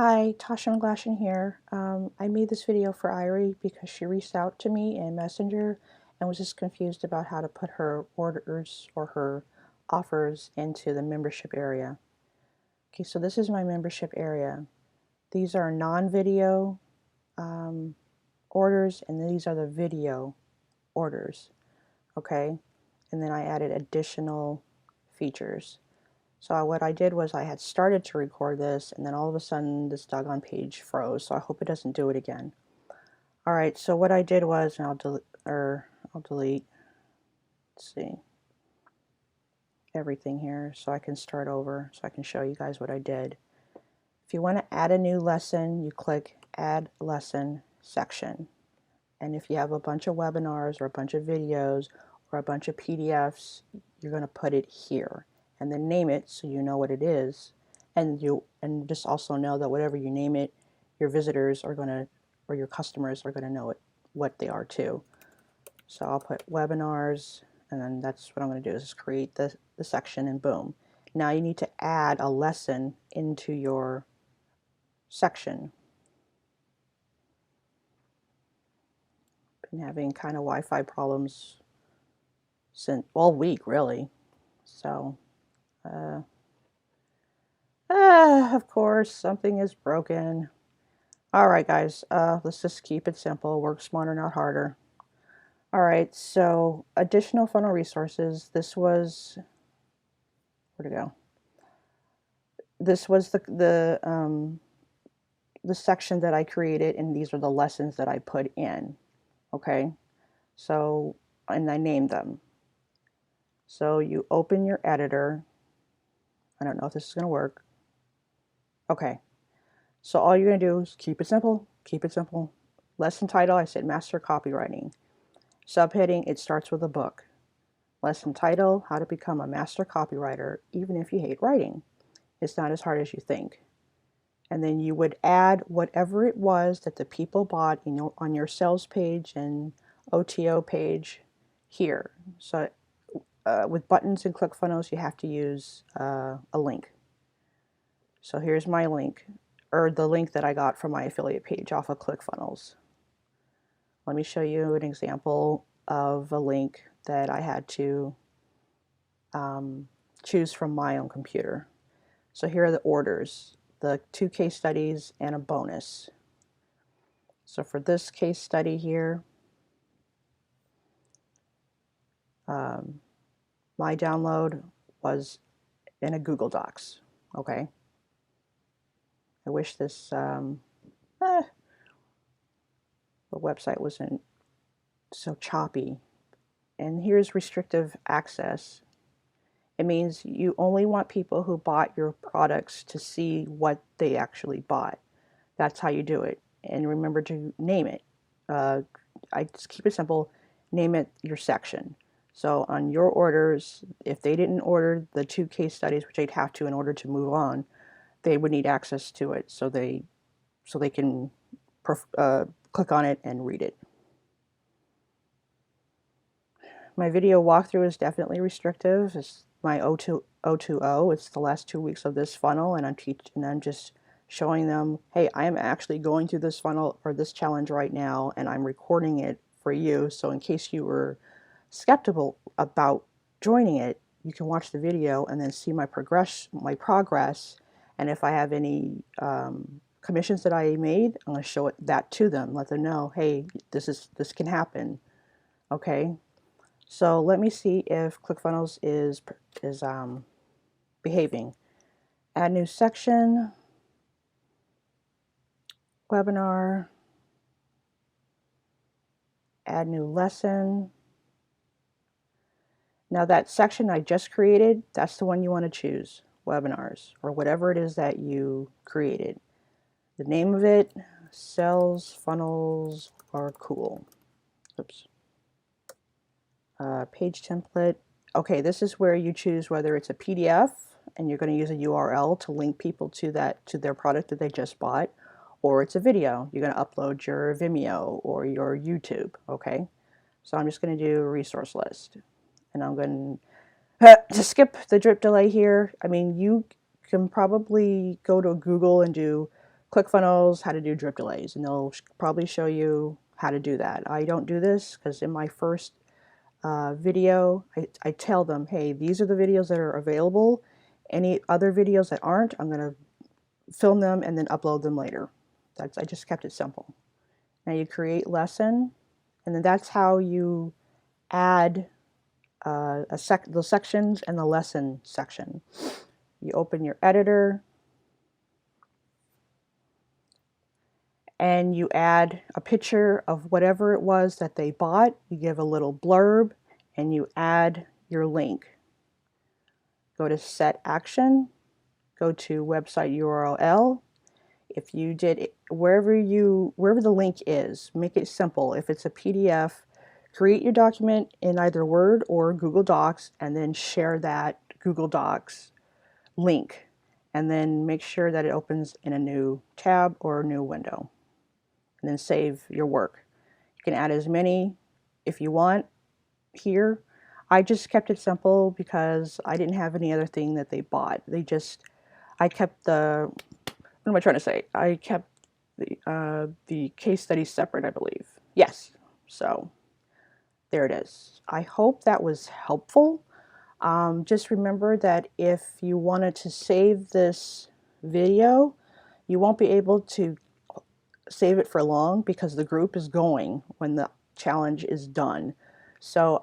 Hi, Tasha McGlashan here. I made this video for Irie because she reached out to me in Messenger and was just confused about how to put her orders or her offers into the membership area. Okay, so this is my membership area. These are non-video orders, and these are the video orders. Okay, and then I added additional features. So what I did was I had started to record this, and then all of a sudden this doggone page froze, so I hope it doesn't do it again. Alright, so what I did was, and I'll delete, let's see, everything here so I can start over, so I can show you guys what I did. If you want to add a new lesson, you click Add Lesson section. And if you have a bunch of webinars or a bunch of videos or a bunch of PDFs, you're going to put it here and then name it so you know what it is, and just also know that whatever you name it, your visitors are going to, or your customers are going to know what they are too. So I'll put webinars, and then that's what I'm going to do is create the section, and boom. Now you need to add a lesson into your section. Been having kind of Wi-Fi problems since all week, really. So, of course, something is broken. All right, guys, let's just keep it simple. Work smarter, not harder. All right, so additional funnel resources. This was, where'd it go? This was the section that I created, and these are the lessons that I put in. Okay, so, and I named them. So you open your editor. I don't know if this is going to work. Okay, so all you're going to do is keep it simple, keep it simple. Lesson title, I said Master Copywriting. Subheading, it starts with a book. Lesson title, How to Become a Master Copywriter Even If You Hate Writing. It's not as hard as you think. And then you would add whatever it was that the people bought, you know, on your sales page and OTO page here. So with buttons and ClickFunnels, you have to use a link. So here's my link, or the link that I got from my affiliate page off of ClickFunnels. Let me show you an example of a link that I had to choose from my own computer. So here are the orders, the 2 case studies and a bonus. So for this case study here, my download was in a Google Docs. Okay. I wish this the website wasn't so choppy. And here's restrictive access. It means you only want people who bought your products to see what they actually bought. That's how you do it. And remember to name it. I just keep it simple. Name it your section. So on your orders, if they didn't order the 2 case studies, which they'd have to in order to move on, they would need access to it so they can click on it and read it. My video walkthrough is definitely restrictive. It's my O2O. It's the last 2 weeks of this funnel, and I'm just showing them, hey, I am actually going through this funnel or this challenge right now, and I'm recording it for you. So in case you were skeptical about joining it, you can watch the video and then see my progress. And if I have any commissions that I made, I'm going to show that to them. Let them know, hey, this can happen. Okay. So let me see if ClickFunnels is behaving. Add new section, webinar, add new lesson. Now that section I just created, that's the one you want to choose, webinars, or whatever it is that you created. The name of it, Sales Funnels Are Cool. Oops. Page template. Okay, this is where you choose whether it's a PDF and you're going to use a URL to link people to their product that they just bought, or it's a video. You're going to upload your Vimeo or your YouTube. Okay, so I'm just going to do a resource list, and I'm going to skip the drip delay here. I mean, you can probably go to Google and do ClickFunnels, how to do drip delays, and they'll probably show you how to do that. I don't do this because in my first video, I tell them, hey, these are the videos that are available. Any other videos that aren't, I'm going to film them and then upload them later. I just kept it simple. Now you create lesson, and then that's how you add the sections and the lesson section. You open your editor, and you add a picture of whatever it was that they bought. You give a little blurb, and you add your link. Go to set action, go to website URL. If you did wherever the link is, make it simple. If it's a PDF, create your document in either Word or Google Docs, and then share that Google Docs link, and then make sure that it opens in a new tab or a new window, and then save your work. You can add as many if you want here. I just kept it simple because I didn't have any other thing that they bought. I kept what am I trying to say? I kept the case study separate, I believe. Yes. So there it is. I hope that was helpful. Just remember that if you wanted to save this video, you won't be able to save it for long because the group is going when the challenge is done. So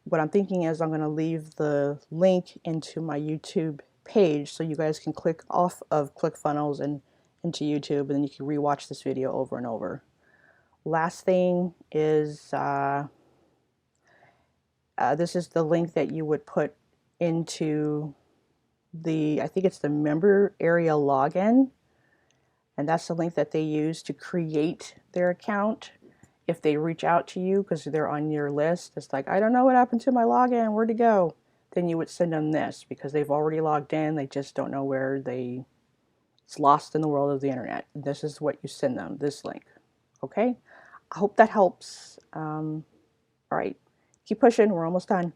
what I'm thinking is I'm going to leave the link into my YouTube page so you guys can click off of ClickFunnels and into YouTube, and then you can rewatch this video over and over. Last thing is this is the link that you would put into I think it's the member area login, and that's the link that they use to create their account. If they reach out to you because they're on your list, it's like, I don't know what happened to my login, where'd it go? Then you would send them this because they've already logged in, they just don't know where it's lost in the world of the internet. This is what you send them, this link. Okay? I hope that helps. All right, keep pushing, we're almost done.